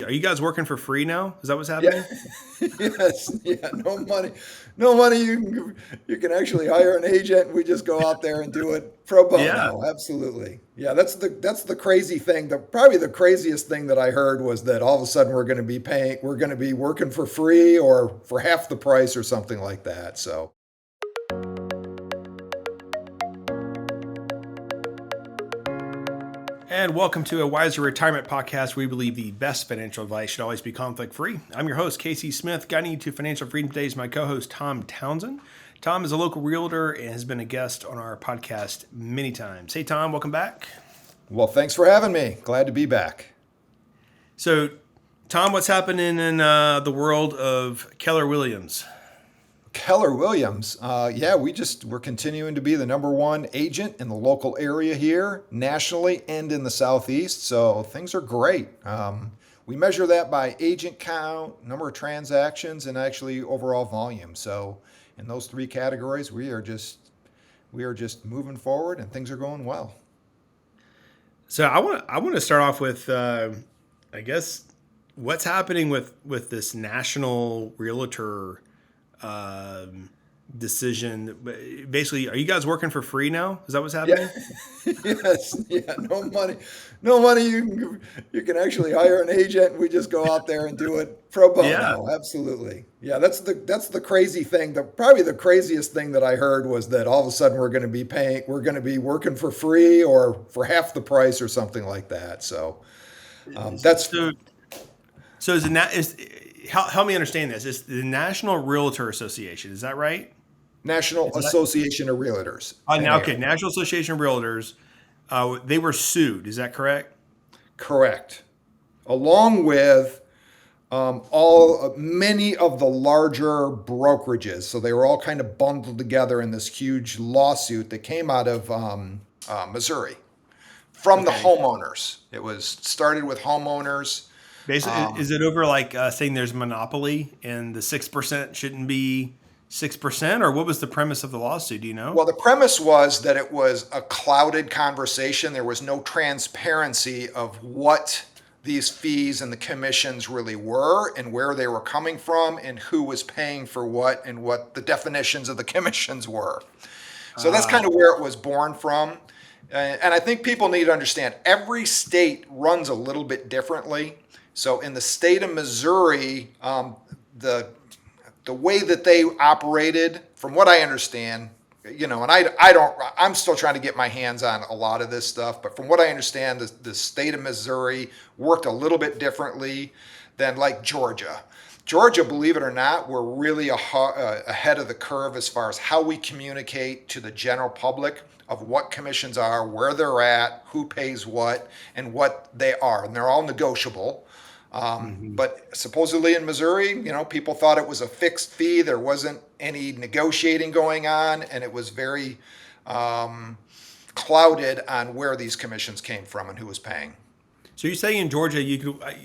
Are you guys working for free now? Is that what's Yeah. happening? Yes. Yeah. No money. No money. You can actually hire an agent. We just go out there and do it pro Yeah. bono. Absolutely. Yeah. That's the crazy thing. Probably the craziest thing that I heard was that all of a sudden we're going to be working for free or for half the price or something like that. So. And welcome to a Wiser Retirement Podcast. We believe the best financial advice should always be conflict free. I'm your host, Casey Smith. Guiding you to financial freedom today is my co host, Tom Townsend. Tom is a local realtor and has been a guest on our podcast many times. Hey, Tom, welcome back. Well, thanks for having me. Glad to be back. So, Tom, what's happening in the world of Keller Williams? Keller Williams, yeah, we're continuing to be the number one agent in the local area here, nationally and in the Southeast. So things are great. We measure that by agent count, number of transactions, and actually overall volume. So in those three categories, we are just moving forward, and things are going well. So I want to start off with I guess what's happening with this national realtor decision. Basically, are you guys working for free now? Is that what's Yeah. happening? Yes. Yeah. No money. No money. You can actually hire an agent. We just go out there and do it pro Yeah. bono. Absolutely. Yeah. That's the crazy thing. Probably the craziest thing that I heard was that all of a sudden we're going to be working for free or for half the price or something like that. So that's So so is the help me understand this. It's the National Realtor Association. Is that right? National Is that Association of Realtors, now? NAR. Okay, National Association of Realtors. They were sued. Is that correct? Correct. Along with all many of the larger brokerages. So they were all kind of bundled together in this huge lawsuit that came out of Missouri from the Okay. homeowners. It was started with homeowners. Basically, is it over like saying there's monopoly and the 6% shouldn't be 6%, or what was the premise of the lawsuit? Do you know? Well, the premise was that it was a clouded conversation. There was no transparency of what these fees and the commissions really were and where they were coming from and who was paying for what and what the definitions of the commissions were. So that's Uh, kind of where it was born from. And I think people need to understand every state runs a little bit differently. So in the state of Missouri, the the way that they operated, from what I understand, and I'm still trying to get my hands on a lot of this stuff, but from what I understand, the state of Missouri worked a little bit differently than like Georgia. Georgia, believe it or not, we're really ahead of the curve as far as how we communicate to the general public of what commissions are, where they're at, who pays what, and what they are. And they're all negotiable. mhm. But supposedly in Missouri, people thought it was a fixed fee. There wasn't any negotiating going on, and it was very clouded on where these commissions came from and who was paying. So you're saying in Georgia,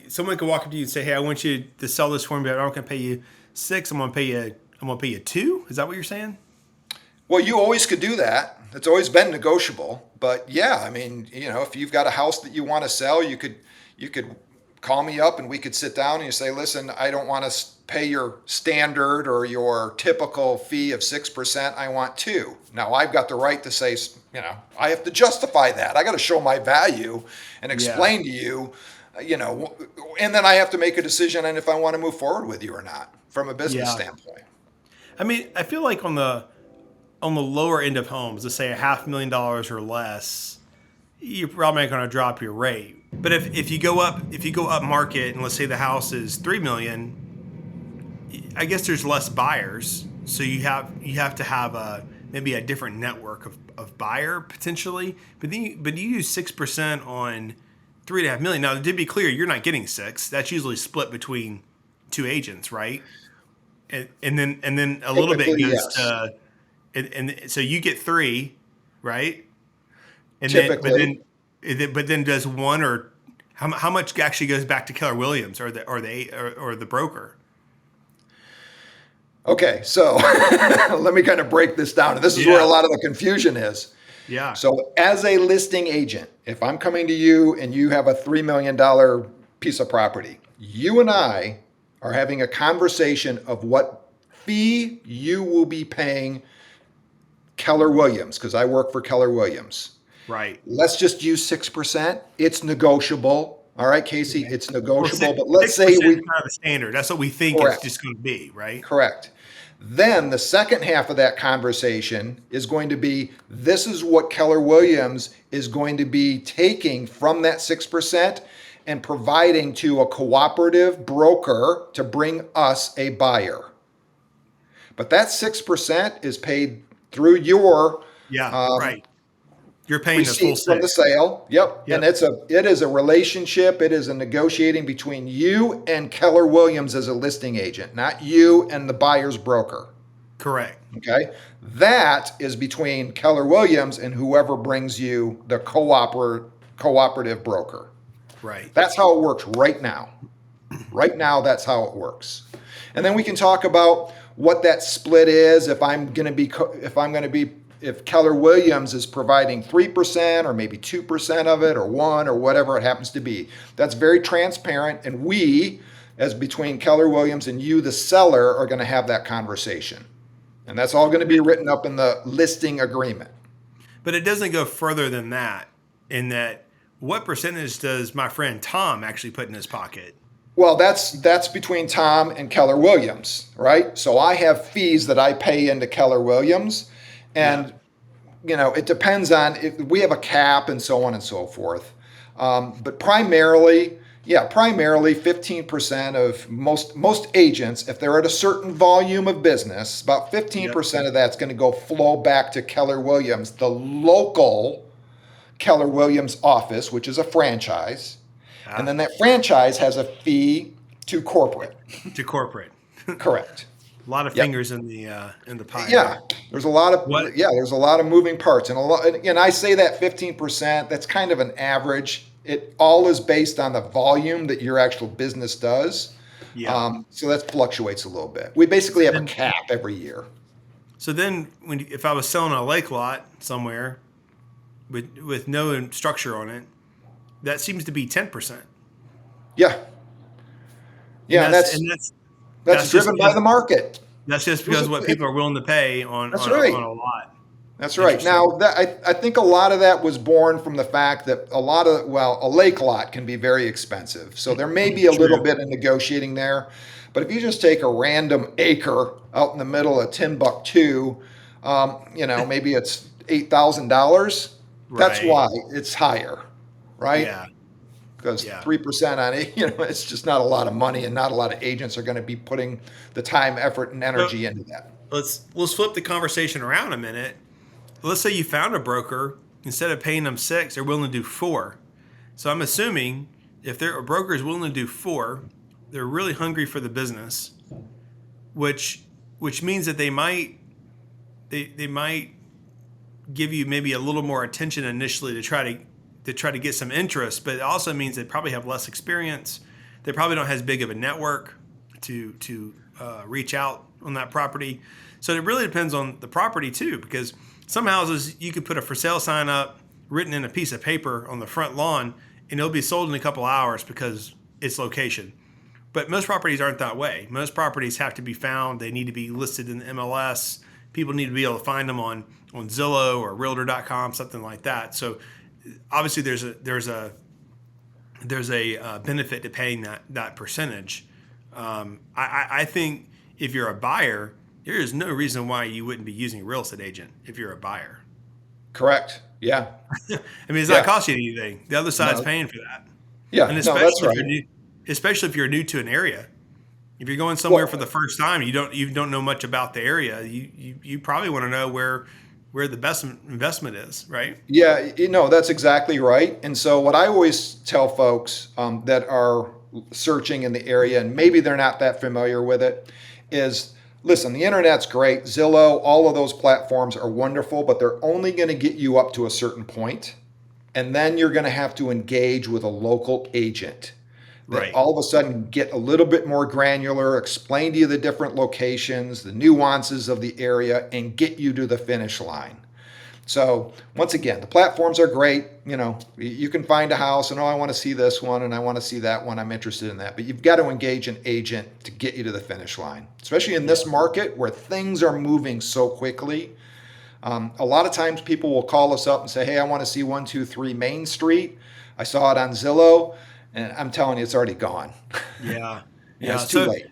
someone could walk up to you and say, "Hey, I want you to sell this for me, but I'm not going to pay you 6. I'm going to pay you 2." Is that what you're saying? Well, you always could do that. It's always been negotiable. But yeah, I mean, if you've got a house that you want to sell, you could call me up and we could sit down and you say, listen, I don't want to pay your standard or your typical fee of 6%. I want 2. Now I've got the right to say, I have to justify that. I got to show my value and Yeah. explain to you, and then I have to make a decision on if I want to move forward with you or not from a business Yeah. standpoint. I mean, I feel like on the lower end of homes, let's say $500,000 or less, you're probably not going to drop your rate. But if you go up market and let's say the house is 3 million, I guess there's less buyers, so you have to have maybe a different network of buyer potentially. But you use 6% on 3.5 million. Now to be clear, you're not getting 6. That's usually split between two agents, right? And then a little bit Typically, goes yes. to and so you get 3, right? And then Typically. but then does one or how much actually goes back to Keller Williams or the broker? Okay, so let me kind of break this down. And this is where a Yeah, lot of the confusion is. yeah, So, as a listing agent, if I'm coming to you and you have a $3 million piece of property, you and I are having a conversation of what fee you will be paying Keller Williams, because I work for Keller Williams. Right. Let's just use 6%. It's negotiable. All right, Casey, Okay. it's Well, negotiable. But let's six say percent is we, kind of the standard. That's what we think it's correct, just going to be, right? correct. Then the second half of that conversation is going to be this is what Keller Williams is going to be taking from that 6% and providing to a cooperative broker to bring us a buyer. But that 6% is paid through your Yeah. um, Right. You're paying the full receipt from the six. sale. Yep. And Yep. it is a relationship. It is a negotiating between you and Keller Williams as a listing agent, not you and the buyer's broker. Correct. Okay. That is between Keller Williams and whoever brings you the cooperative broker. Right. That's how it works right now. Right now, that's how it works. And then we can talk about what that split is. If Keller Williams is providing 3% or maybe 2% of it or 1 or whatever it happens to be. That's very transparent. And we, as between Keller Williams and you, the seller, are going to have that conversation. And that's all going to be written up in the listing agreement. But it doesn't go further than that. In that, what percentage does my friend Tom actually put in his pocket? Well, that's between Tom and Keller Williams, right? So I have fees that I pay into Keller Williams, and it depends on if we have a cap and so on and so forth. But primarily 15% of most agents, if they're at a certain volume of business, about 15% of that's going to go flow back to Keller Williams, the local Keller Williams office, which is a franchise. And then that franchise has a fee to corporate. To corporate. Correct. A lot of fingers in the pie. Yeah, there's a lot of What? there's a lot of moving parts, and I say that 15%. That's kind of an average. It all is based on the volume that your actual business does. Yeah. So that fluctuates a little bit. We basically have a cap every year. So then, if I was selling a lake lot somewhere with no structure on it, that seems to be 10%. Yeah, yeah, and that's that's just driven by the market. That's just because what people are willing to pay on That's on, right. on a lot. That's right. Now, I think a lot of that was born from the fact that a lake lot can be very expensive. So there may be a little bit of negotiating there. But if you just take a random acre out in the middle of Timbuktu, maybe it's $8,000. That's Right. why it's higher, right? Yeah. Because 3% on it, it's just not a lot of money, and not a lot of agents are going to be putting the time, effort, and energy into that. Let's flip the conversation around a minute. Let's say you found a broker, instead of paying them 6, they're willing to do 4. So I'm assuming if a broker is willing to do 4, they're really hungry for the business, which means that they might give you maybe a little more attention initially to try to get some interest, but it also means they probably have less experience. They probably don't have as big of a network to reach out on that property. So it really depends on the property too, because some houses you could put a for sale sign up written in a piece of paper on the front lawn and it'll be sold in a couple hours because it's location. But most properties aren't that way. Most properties have to be found. They need to be listed in the MLS. People need to be able to find them on Zillow or Realtor.com, something like that. So obviously there's a benefit to paying that percentage. I think if you're a buyer, there is no reason why you wouldn't be using a real estate agent if you're a buyer. Correct. Yeah. I mean, it's not costing you anything. The other side's paying for that. Yeah. And That's right. especially if you're new to an area. If you're going somewhere for the first time, you don't know much about the area. You probably want to know where the best investment is, right? Yeah, that's exactly right. And so what I always tell folks that are searching in the area, and maybe they're not that familiar with it, is listen, the internet's great. Zillow, all of those platforms are wonderful, but they're only going to get you up to a certain point. And then you're going to have to engage with a local agent that Right. all of a sudden get a little bit more granular, explain to you the different locations, the nuances of the area, and get you to the finish line. So once again, the platforms are great. You can find a house and, oh, I want to see this one and I want to see that one. I'm interested in that. But you've got to engage an agent to get you to the finish line, especially in Yeah. this market where things are moving so quickly. A lot of times people will call us up and say, hey, I want to see 123 Main Street. I saw it on Zillow, and I'm telling you, it's already gone. Yeah. And Yeah. it's too So late.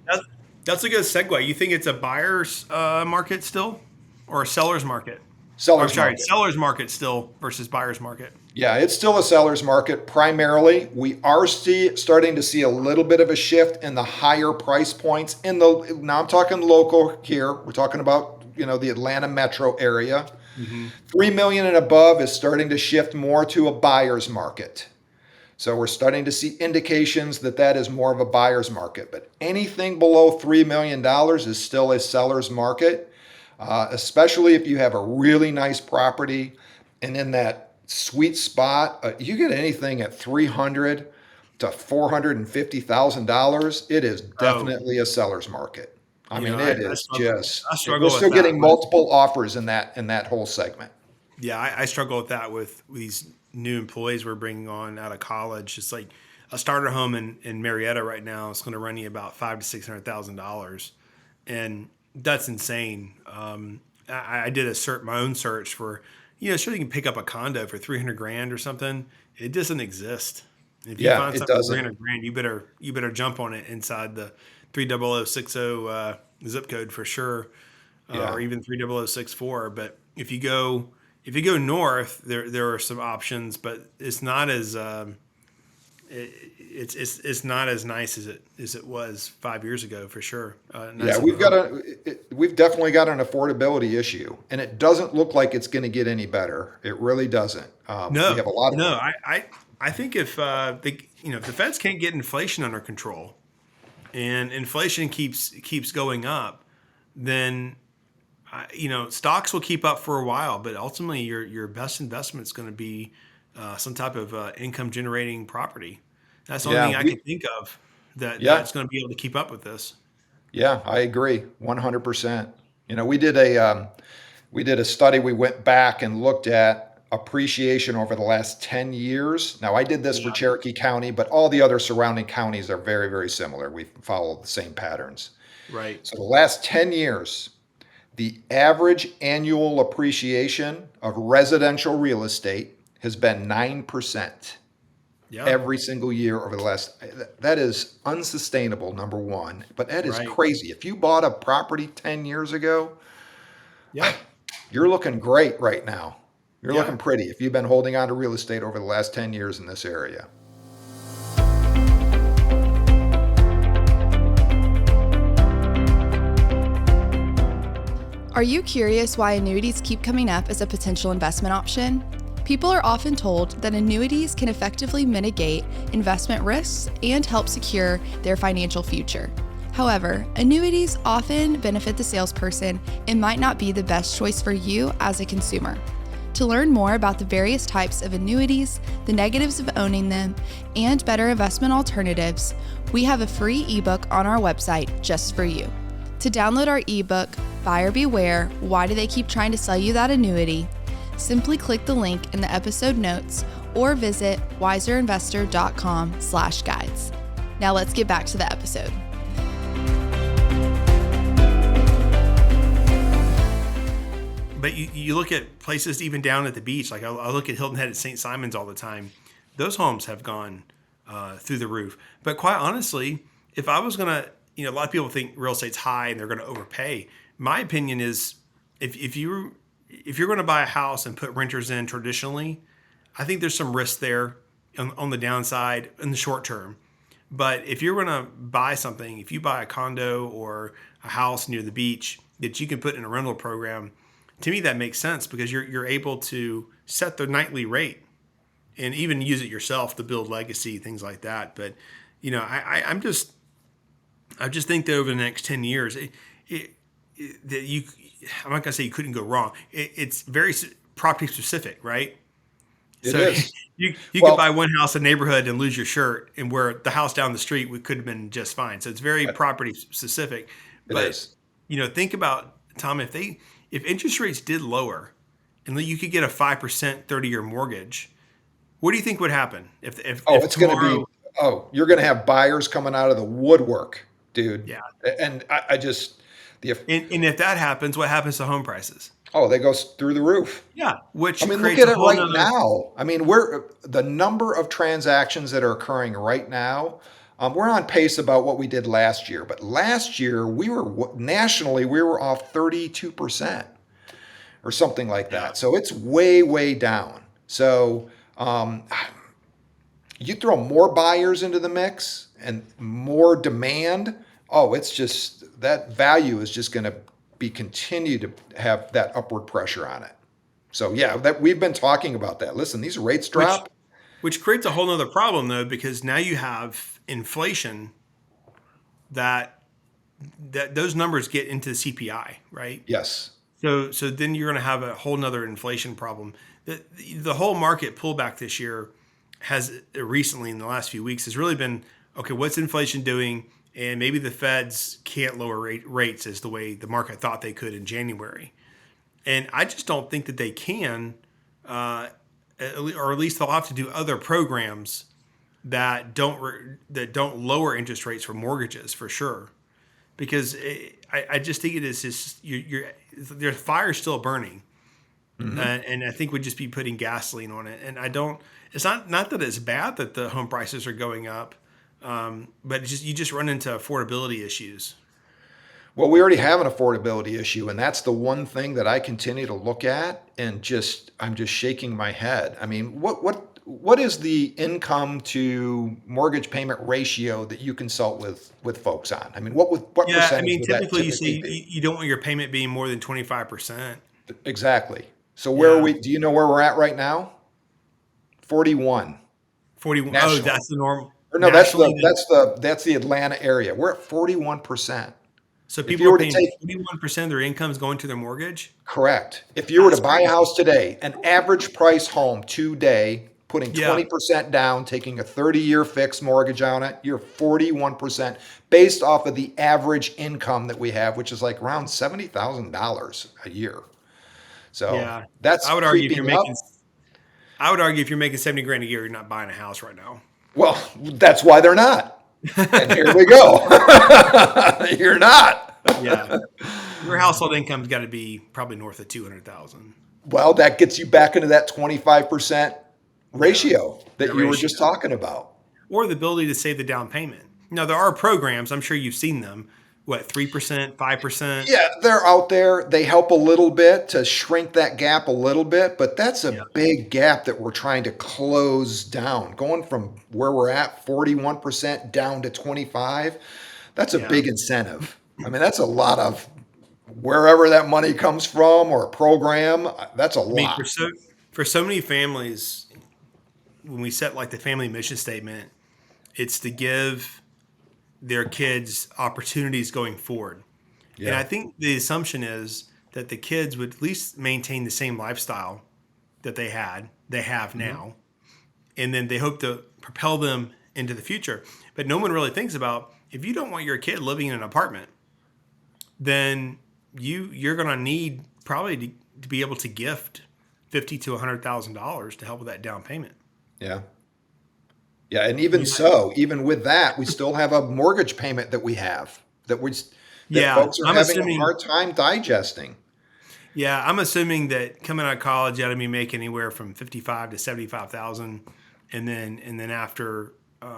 that's a good segue. You think it's a buyer's market still or a seller's market? Or, I'm Seller's sorry, market. seller's market still versus buyer's market. Yeah, it's still a seller's market primarily. We are starting to see a little bit of a shift in the higher price points. Now I'm talking local here. We're talking about the Atlanta metro area. Mm-hmm. 3 million and above is starting to shift more to a buyer's market. So we're starting to see indications that is more of a buyer's market. But anything below $3 million is still a seller's market, especially if you have a really nice property and in that sweet spot. You get anything at 300 to $450,000. It is Oh, definitely a seller's market. I mean, I, it I is struggle. just I we're struggle with still that getting with. multiple offers in that whole segment. Yeah, I struggle with that with these new employees we're bringing on out of college. It's like a starter home in Marietta right now is going to run you about $500,000 to $600,000, and that's insane. I did my own search for, sure you can pick up a condo for 300 grand or something. It doesn't exist. If you Yeah, find it something for doesn't. 300 grand, you better jump on it inside the 30060 zip code for sure, Yeah. or even 30064. But if you go north, there are some options, but it's not as it's not as nice as it was 5 years ago for sure. Yeah, Nice of a home. we've definitely got an affordability issue, and it doesn't look like it's going to get any better. It really doesn't. We No, have a lot of no, I think if the Feds can't get inflation under control and inflation keeps going up, then stocks will keep up for a while, but ultimately your best investment is going to be some type of income generating property. That's the only yeah thing I we can think of yeah that's going to be able to keep up with this. yeah I agree 100%. We did a study. We went back and looked at appreciation over the last 10 years. Now I did this for Yeah, Cherokee County, but all the other surrounding counties are very, very similar. We follow the same patterns. right. So the last 10 years, the average annual appreciation of residential real estate has been 9% Yeah, every single year over the last. That is unsustainable, number one, but that is right. crazy. If you bought a property 10 years ago, Yeah, you're looking great right now. You're yeah. looking pretty if you've been holding on to real estate over the last 10 years in this area. Are you curious why annuities keep coming up as a potential investment option? People are often told that annuities can effectively mitigate investment risks and help secure their financial future. However, annuities often benefit the salesperson and might not be the best choice for you as a consumer. To learn more about the various types of annuities, the negatives of owning them, and better investment alternatives, we have a free ebook on our website just for you. To download our ebook, Buyer Beware, Why Do They Keep Trying to Sell You That Annuity? Simply click the link in the episode notes or visit wiserinvestor.com/guides. Now let's get back to the episode. But you look at places even down at the beach. Like I look at Hilton Head at St. Simon's all the time. Those homes have gone through the roof. But quite honestly, if I was gonna, a lot of people think real estate's high and they're gonna overpay. My opinion is, if you're going to buy a house and put renters in traditionally, I think there's some risk there on the downside in the short term. But if you're going to buy something, if you buy a condo or a house near the beach that you can put in a rental program, to me that makes sense because you're able to set the nightly rate and even use it yourself to build legacy, things like that. But I just think that over the next 10 years, that I'm not gonna say you couldn't go wrong. It's very property specific, right? It So is. you could Well, buy one house in a neighborhood and lose your shirt, and where the house down the street could have been just fine. So it's very property specific. it But is. think about, Tom, if interest rates did lower, and you could get a 5% 30-year mortgage. What do you think would happen Oh, if it's going to be, tomorrow? you're going to have buyers coming out of the woodwork, dude. Yeah, And I just, the, and if that happens, what happens to home prices? they go through the roof. Yeah, I which mean, look creates at a it whole right nother. now. I mean, the number of transactions that are occurring right now. We're on pace about what we did last year, but last year nationally we were off 32% or something like Yeah, that. So it's way, way down. So um, you throw more buyers into the mix and more demand. Oh, it's just that value is just going to be continue to have that upward pressure on it. So yeah, that we've been talking about that. Listen, these rates which drop. which creates a whole nother problem though, because now you have inflation that those numbers get into the CPI, right? Yes. So then you're going to have a whole nother inflation problem. The whole market pullback this year has recently in the last few weeks has really been okay. What's inflation doing? And maybe the Feds can't lower rates as the way the market thought they could in January. And I just don't think that they can, or at least they'll have to do other programs that don't lower interest rates for mortgages for sure. Because I just think it is just their fire's still burning, and I think we'd just be putting gasoline on it. And I don't. It's not that it's bad that the home prices are going up, but it's just you just run into affordability issues. Well, we already have an affordability issue, and that's the one thing that I continue to look at and I'm just shaking my head. I mean, what is the income to mortgage payment ratio that you consult with folks on? I mean, what Yeah, I percentage mean, would that typically you say typically be? you don't want your payment being more than 25%. Exactly. So where are Yeah, we? Do you know where we're at right now? 41 41. Oh, nationally. that's the norm Or no, nationally. that's the Atlanta area. We're at 41%. So If people you are were to paying take 41% of their income is going to their mortgage. Correct. If you were to That's buy a crazy. house today, an average price home today, putting Yeah, 20% down, taking a 30-year fixed mortgage on it, you're 41% based off of the average income that we have, which is like around $70,000 a year. So yeah. that's I would argue if you're creeping making, up. I would argue if you're making 70 grand a year, you're not buying a house right now. Well, that's why they're not. And here we go. You're not. Yeah, your household income's got to be probably north of 200,000. Well, that gets you back into that 25% Yeah, ratio that that you were ratio, just talking about. or the ability to save the down payment. Now there are programs. I'm sure you've seen them. What 3%, 5%? Yeah, they're out there. They help a little bit to shrink that gap a little bit, but that's a Yeah, big gap that we're trying to close down. Going from where we're at, 41% down to 25, that's a yeah. big incentive. I mean, that's a lot of wherever that money comes from or a program, that's a I mean, lot. for so many families, when we set like the family mission statement, it's to give their kids opportunities going forward. And I Yeah. think the assumption is that the kids would at least maintain the same lifestyle that they have Mhm. now, and then they hope to propel them into the future. But no one really thinks about if you don't want your kid living in an apartment, then you're going to need probably to be able to gift $50 to $100,000 to help with that down payment. Yeah. Yeah, and even You- so, even with that, we still have a mortgage payment that we have that Yeah, folks are I'm having a assuming. hard time digesting. Yeah, I'm assuming that coming out of college, you got to be making anywhere from 55 to 75,000, and then after,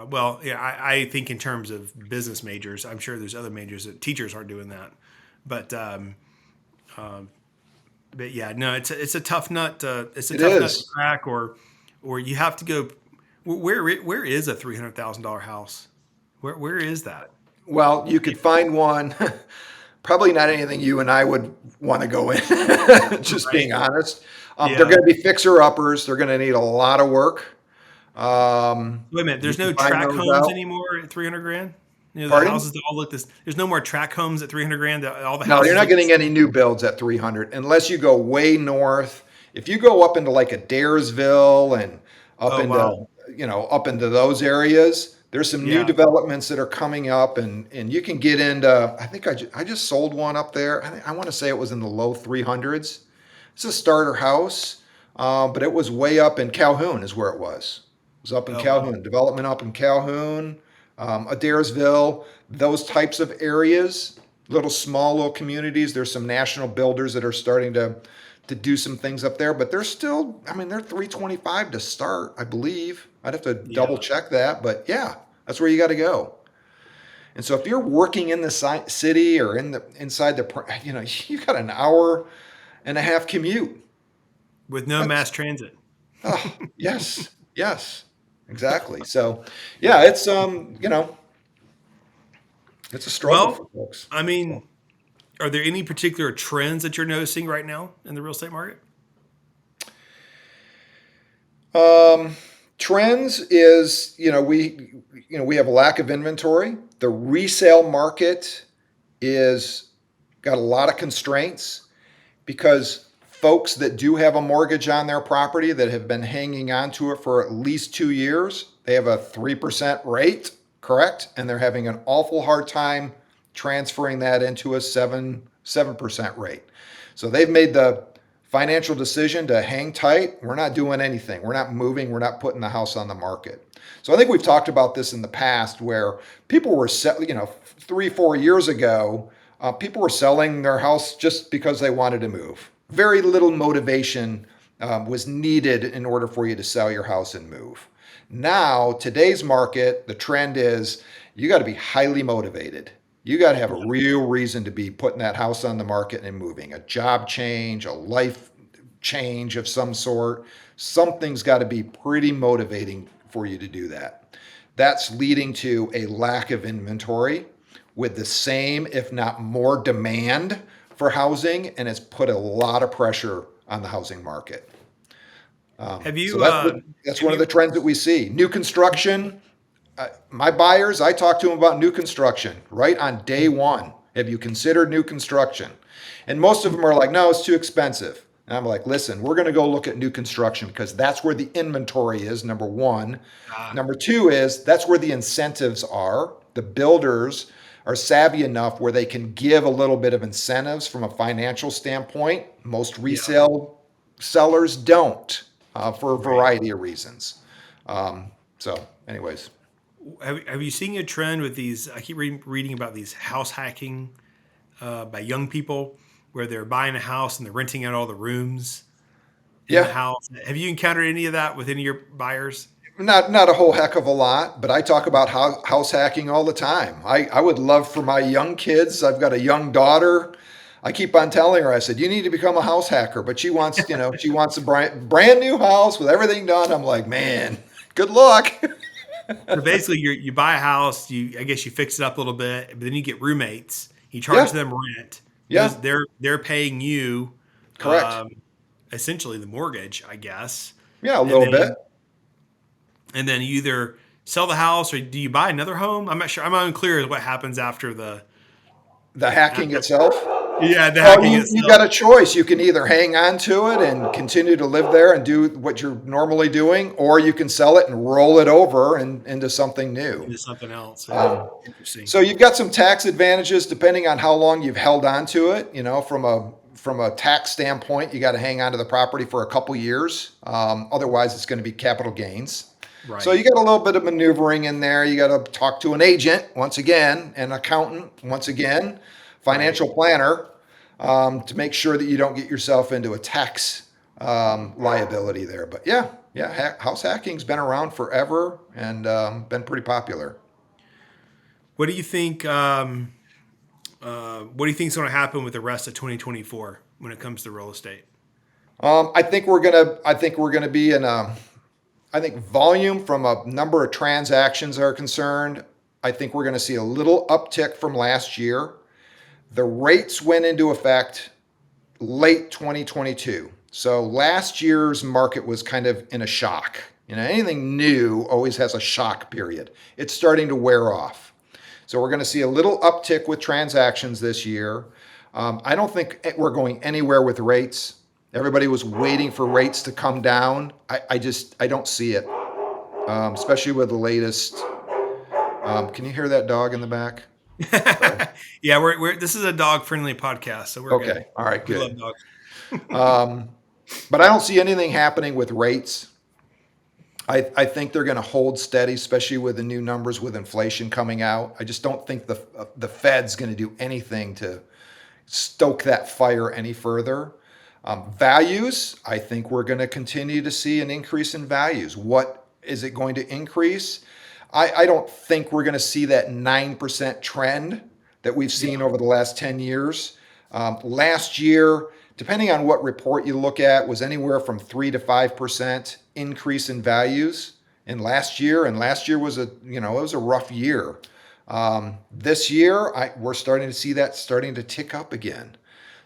well, yeah, I think in terms of business majors, I'm sure there's other majors that teachers aren't doing that, but but yeah, no, it's a tough nut. It's a It tough nut to is. crack, or you have to go. Where is a $300,000 house? Where is that? Well, you could find one, probably not anything you and I would want to go in, just Right? being honest. They're Yeah. going to be fixer uppers. They're going to need a lot of work. Wait a minute. You There's can no find track those homes out. anymore at 300 grand. You know the Pardon? houses that all look this. There's no more track homes at 300 grand. All the No, you're houses not look the getting any same. new builds at 300 unless you go way north. If you go up into like a Daresville and up Oh wow. into, up into those areas, there's some new Yeah. developments that are coming up and you can get into, I think I just sold one up there. I want to say it was in the low 300s. It's a starter house, but it was way up in Calhoun, is where it was. It was up in Oh wow. Calhoun, development up in Calhoun, Adairsville, those types of areas, little small little communities. There's some national builders that are starting to do some things up there, but they're still, I mean, they're 325 to start, I believe. I'd have to double Yeah. check that, but yeah, that's where you got to go. And so if you're working in the city or inside you got an hour and a half commute. With no That's mass transit. oh yes, yes, exactly. So yeah, Yeah. it's a struggle for Well, folks. I So, mean, are there any particular trends that you're noticing right now in the real estate market? um, trends is we have a lack of inventory. The resale market is got a lot of constraints because folks that do have a mortgage on their property that have been hanging on to it for at least 2 years, they have a 3% rate, correct? And they're having an awful hard time transferring that into a 7% rate. So they've made the financial decision to hang tight. We're not doing anything. We're not moving. We're not putting the house on the market. So I think we've talked about this in the past where people were set, 3, 4 years ago, people were selling their house just because they wanted to move. Very little motivation was needed in order for you to sell your house and move. Now, today's market, the trend is you got to be highly motivated. You got to have a real reason to be putting that house on the market and moving. A job change, a life change of some sort. Something's got to be pretty motivating for you to do that. That's leading to a lack of inventory with the same, if not more, demand for housing, and it's put a lot of pressure on the housing market. Have So you that's have one of the you trends that we see. New construction. My buyers, I talk to them about new construction right on day one. Have you considered new construction? And most of them are like, no, it's too expensive. And I'm like, listen, we're going to go look at new construction because that's where the inventory is, number one. ah, Number two is that's where the incentives are. The builders are savvy enough where they can give a little bit of incentives from a financial standpoint. Most yeah, resale sellers don't for a right. variety of reasons. Anyways. Have you seen a trend with these? I keep reading about these house hacking by young people where they're buying a house and they're renting out all the rooms in the Yeah, house. Have you encountered any of that with any of your buyers? not a whole heck of a lot, but I talk about house hacking all the time. I would love for my young kids. I've got a young daughter. I keep on telling her, I said, you need to become a house hacker, but she wants a brand new house with everything done. I'm like, man, good luck. So basically, you buy a house, I guess you fix it up a little bit, but then you get roommates. You charge Yeah, them rent. yeah, They're paying you correct. um, essentially the mortgage, I guess, Yeah, a and little bit. then you either sell the house or do you buy another home? I'm not sure. I'm unclear as what happens after the The hacking after, itself. yeah, the Well, hacking you got itself a choice. You can either hang on to it and continue to live there and do what you're normally doing, or you can sell it and roll it over into something new. into something else. Yeah, Um, interesting. so you've got some tax advantages depending on how long you've held on to it. From a tax standpoint, you got to hang on to the property for a couple years. Otherwise, it's going to be capital gains. So Right, you got a little bit of maneuvering in there. You got to talk to an agent once again, an accountant once again, right. financial planner to make sure that you don't get yourself into a tax liability there. But yeah, house hacking's been around forever and been pretty popular. What do you think? What do you think is going to happen with the rest of 2024 when it comes to real estate? I think we're gonna be in a. I think volume from a number of transactions are concerned. I think we're going to see a little uptick from last year. The rates went into effect late 2022. So last year's market was kind of in a shock. Anything new always has a shock period. It's starting to wear off. So we're going to see a little uptick with transactions this year. I don't think we're going anywhere with rates. Everybody was waiting for rates to come down. I don't see it, especially with the latest. Can you hear that dog in the back? Sorry. Yeah, we're this is a dog friendly podcast, so we're good. Okay. All right. We love Good. dogs. But I don't see anything happening with rates. I think they're going to hold steady, especially with the new numbers with inflation coming out. I just don't think the Fed's going to do anything to stoke that fire any further. Values, I think we're going to continue to see an increase in values. What is it going to increase? I don't think we're going to see that 9% trend that we've seen Yeah. over the last 10 years. Last year, depending on what report you look at, was anywhere from 3 to 5% increase in values in last year. And last year was it was a rough year. This year, we're starting to see that starting to tick up again.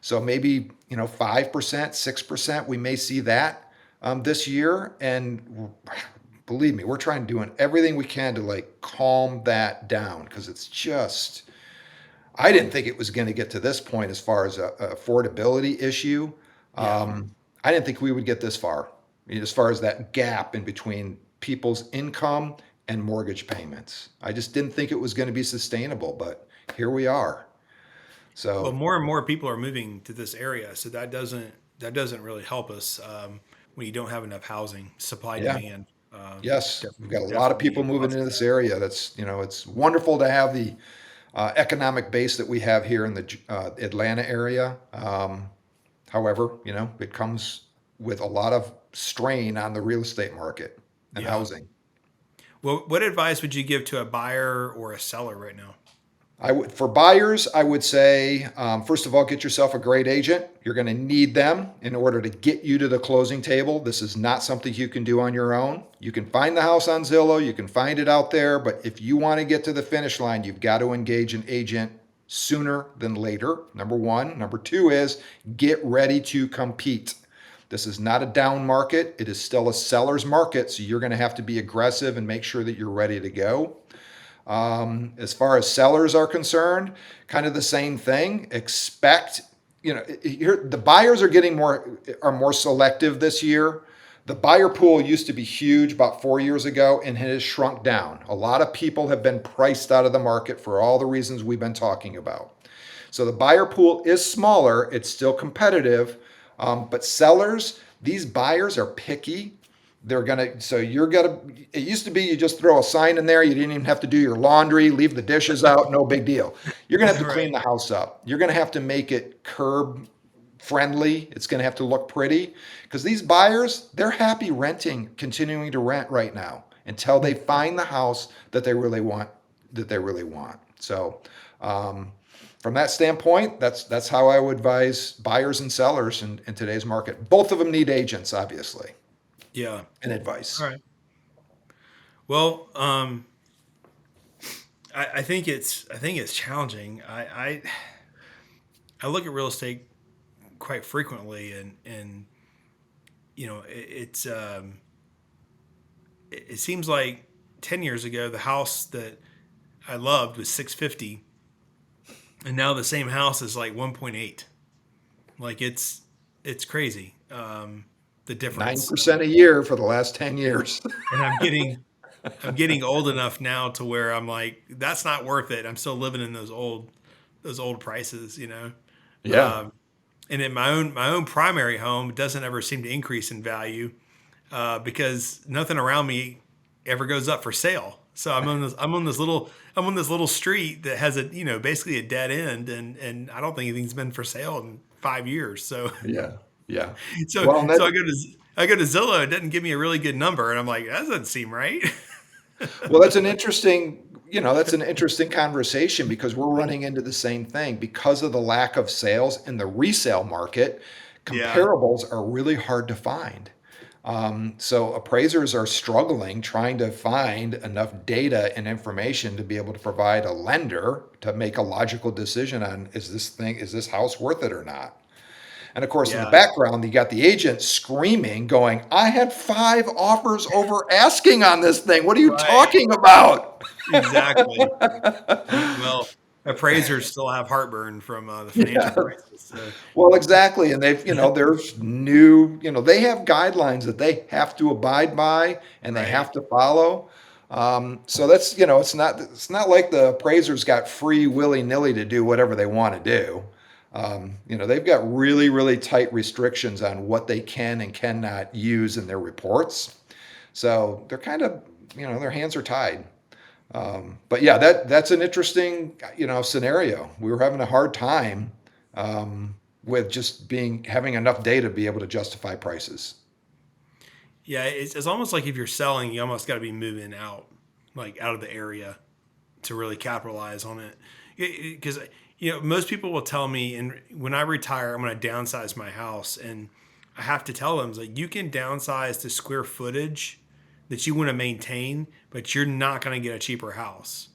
So maybe 5%, 6%, we may see that this year. And believe me, we're trying doing everything we can to like calm that down because it's just. I didn't think it was going to get to this point as far as a affordability issue. Yeah. I didn't think we would get this far, as far as that gap in between people's income and mortgage payments. I just didn't think it was going to be sustainable, but here we are. Well, So more and more people are moving to this area, so that doesn't really help us when you don't have enough housing. Supply yeah, demand yes, we've got definitely a lot of people moving into causes this that. area. That's it's wonderful to have the economic base that we have here in the Atlanta area. However, it comes with a lot of strain on the real estate market and Yeah. housing. Well, what advice would you give to a buyer or a seller right now? For buyers, I would say, first of all, get yourself a great agent. You're going to need them in order to get you to the closing table. This is not something you can do on your own. You can find the house on Zillow, you can find it out there, but if you want to get to the finish line, you've got to engage an agent sooner than later. Number one. Number two is get ready to compete. This is not a down market. It is still a seller's market. So you're going to have to be aggressive and make sure that you're ready to go. As far as sellers are concerned, kind of the same thing. Expect, here the buyers are more selective this year. The buyer pool used to be huge about 4 years ago and has shrunk down. A lot of people have been priced out of the market for all the reasons we've been talking about. So the buyer pool is smaller. It's still competitive, but sellers, these buyers are picky. It used to be you just throw a sign in there. You didn't even have to do your laundry, leave the dishes out, no big deal. You're going to have to clean Right. the house up. You're going to have to make it curb friendly. It's going to have to look pretty because these buyers, they're happy continuing to rent right now until they find the house that they really want. So, from that standpoint, that's how I would advise buyers and sellers in today's market. Both of them need agents, obviously, Yeah. and All advice. right. Well, I think it's challenging. I look at real estate quite frequently, and it seems like 10 years ago the house that I loved was 650, and now the same house is like 1.8. Like it's crazy. The Nine difference. percent a year for the last 10 years. And I'm getting old enough now to where I'm like, that's not worth it. I'm still living in those old prices. Yeah. Um, and in my own primary home doesn't ever seem to increase in value because nothing around me ever goes up for sale. So I'm on this little street that has basically a dead end, and I don't think anything's been for sale in 5 years. So Yeah. Yeah. so Well, and so I go to Zillow. It doesn't give me a really good number, and I'm like, that doesn't seem right. that's an interesting conversation because we're running into the same thing because of the lack of sales in the resale market. Yeah, Comparables are really hard to find. So appraisers are struggling trying to find enough data and information to be able to provide a lender to make a logical decision on is this house worth it or not? And of course, in the yeah, background, you got the agent screaming, going, I had 5 offers over asking on this thing. What are you right, talking about? exactly. Well, appraisers still have heartburn from the financial Yeah. crisis. So Well, exactly. And they have guidelines that they have to abide by and they right, have to follow. So it's not like the appraisers got free willy nilly to do whatever they want to do. They've got really, really tight restrictions on what they can and cannot use in their reports. So they're kind of, their hands are tied. But yeah, that's an interesting, scenario. We were having a hard time with just having enough data to be able to justify prices. Yeah, it's almost like if you're selling, you almost got to be moving out, like out of the area, to really capitalize on it. Because most people will tell me, and when I retire, I'm going to downsize my house, and I have to tell them, it's like, you can downsize the square footage that you want to maintain, but you're not going to get a cheaper house.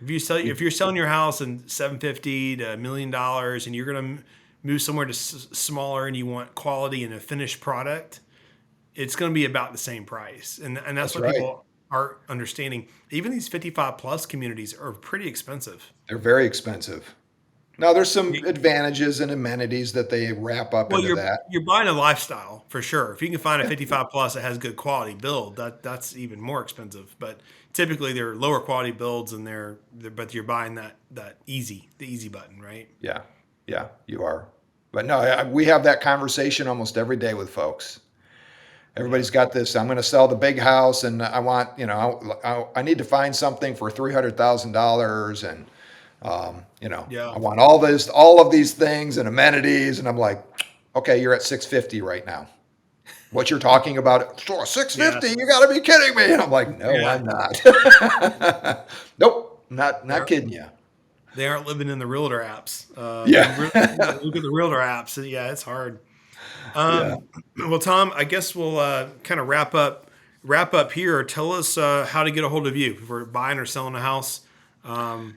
If you're selling your house in $750 to $1 million, and you're going to move somewhere to smaller, and you want quality and a finished product, it's going to be about the same price. And that's what right. people are understanding. Even these 55 plus communities are pretty expensive. They're very expensive. Now, there's some advantages and amenities that they wrap up Well, into that. you're buying a lifestyle for sure. If you can find a 55 plus that has good quality build, that's even more expensive. But typically they're lower quality builds, and but you're buying the easy button, right? Yeah, yeah, you are. But no, we have that conversation almost every day with folks. Everybody's got this. I'm going to sell the big house, and I want, I need to find something for $300,000, and Yeah. I want all of these things and amenities, and I'm like, okay, you're at 650 right now. What you're talking about? Sure, 650? Yeah. You got to be kidding me! And I'm like, no, Yeah. I'm not. Nope, not kidding you. They aren't living in the realtor apps. Yeah. Look at the realtor apps. Yeah, it's hard. Yeah. Well, Tom, I guess we'll kind of wrap up here. Tell us how to get a hold of you if we're buying or selling a house. How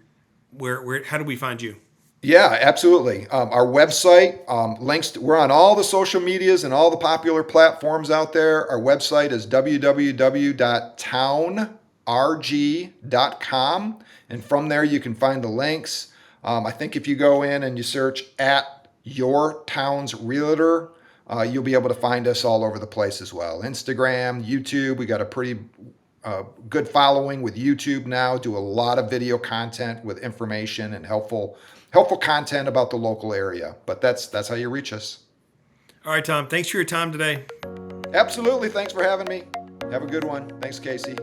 do we find you? Yeah, absolutely. Our website, links, we're on all the social medias and all the popular platforms out there. Our website is www.townrg.com. And from there, you can find the links. I think if you go in and you search at Your Town's Realtor, you'll be able to find us all over the place as well. Instagram, YouTube, we got a pretty good following with YouTube now. Do a lot of video content with information and helpful content about the local area. But that's how you reach us. All right, Tom. Thanks for your time today. Absolutely. Thanks for having me. Have a good one. Thanks, Casey.